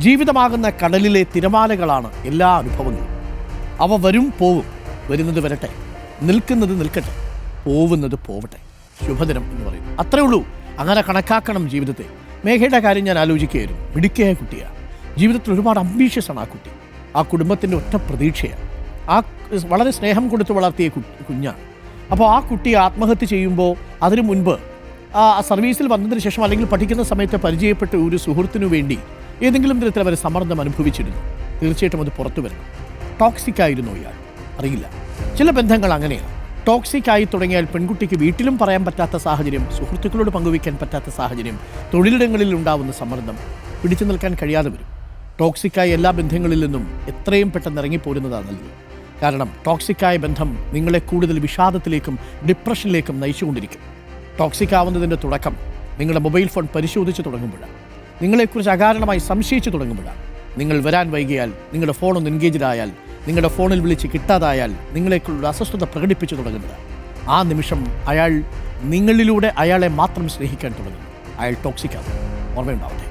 ജീവിതമാകുന്ന കടലിലെ തിരമാലകളാണ് എല്ലാ അനുഭവങ്ങളും. അവ വരും പോവും, വരുന്നത് വരട്ടെ, നിൽക്കുന്നത് നിൽക്കട്ടെ, പോവുന്നത് പോവട്ടെ. ശുഭദിനം എന്ന് പറയുന്നു. അത്രേ ഉള്ളൂ. അങ്ങനെ കണക്കാക്കണം ജീവിതത്തെ. മേഘയുടെ കാര്യം ഞാൻ ആലോചിക്കുകയായിരുന്നു. മിടുക്കിയായ കുട്ടിയാണ്. ജീവിതത്തിൽ ഒരുപാട് അംബീഷ്യസ് ആണ് ആ കുട്ടി. ആ കുടുംബത്തിൻ്റെ ഒറ്റ പ്രതീക്ഷയാണ്. ആ വളരെ സ്നേഹം കൊടുത്ത് വളർത്തിയ കുഞ്ഞാണ്. അപ്പോൾ ആ കുട്ടി ആത്മഹത്യ ചെയ്യുമ്പോൾ അതിനു മുൻപ് സർവീസിൽ വന്നതിന് ശേഷം അല്ലെങ്കിൽ പഠിക്കുന്ന സമയത്ത് പരിചയപ്പെട്ട ഒരു സുഹൃത്തിനു വേണ്ടി ഏതെങ്കിലും തരത്തിൽ അവർ സമ്മർദ്ദം അനുഭവിച്ചിരുന്നു. തീർച്ചയായിട്ടും അത് പുറത്തു വരണം. ടോക്സിക് ആയിരുന്നോ ഇയാൾ? അറിയില്ല. ചില ബന്ധങ്ങൾ അങ്ങനെയാണ്. ടോക്സിക് ആയി തുടങ്ങിയാൽ പെൺകുട്ടിക്ക് വീട്ടിലും പറയാൻ പറ്റാത്ത സാഹചര്യം, സുഹൃത്തുക്കളോട് പങ്കുവയ്ക്കാൻ പറ്റാത്ത സാഹചര്യം, തൊഴിലിടങ്ങളിൽ ഉണ്ടാവുന്ന സമ്മർദ്ദം, പിടിച്ചു നിൽക്കാൻ കഴിയാതെ വരും. ടോക്സിക്കായ എല്ലാ ബന്ധങ്ങളിൽ നിന്നും എത്രയും പെട്ടെന്ന് ഇറങ്ങിപ്പോരുന്നതാണ് നല്ലത്. കാരണം ടോക്സിക്കായ ബന്ധം നിങ്ങളെ കൂടുതൽ വിഷാദത്തിലേക്കും ഡിപ്രഷനിലേക്കും നയിച്ചുകൊണ്ടിരിക്കും. ടോക്സിക് ആവുന്നതിൻ്റെ തുടക്കം നിങ്ങളുടെ മൊബൈൽ ഫോൺ പരിശോധിച്ച് തുടങ്ങുമ്പോഴാണ്. നിങ്ങളെക്കുറിച്ച് അകാരണമായി സംശയിച്ച് തുടങ്ങുമ്പോഴാണ്. നിങ്ങൾ വരാൻ വൈകിയാൽ, നിങ്ങളുടെ ഫോണൊന്ന് എൻഗേജ്ഡ് ആയാൽ, നിങ്ങളുടെ ഫോണിൽ വിളിച്ച് കിട്ടാതായാൽ നിങ്ങളെക്കുള്ള അസ്വസ്ഥത പ്രകടിപ്പിച്ചു തുടങ്ങുന്നത്. ആ നിമിഷം അയാൾ നിങ്ങളിലൂടെ അയാളെ മാത്രം സ്നേഹിക്കാൻ തുടങ്ങും. അയാൾ ടോക്സിക് ആവും. ഓർമ്മയുണ്ടാവട്ടെ.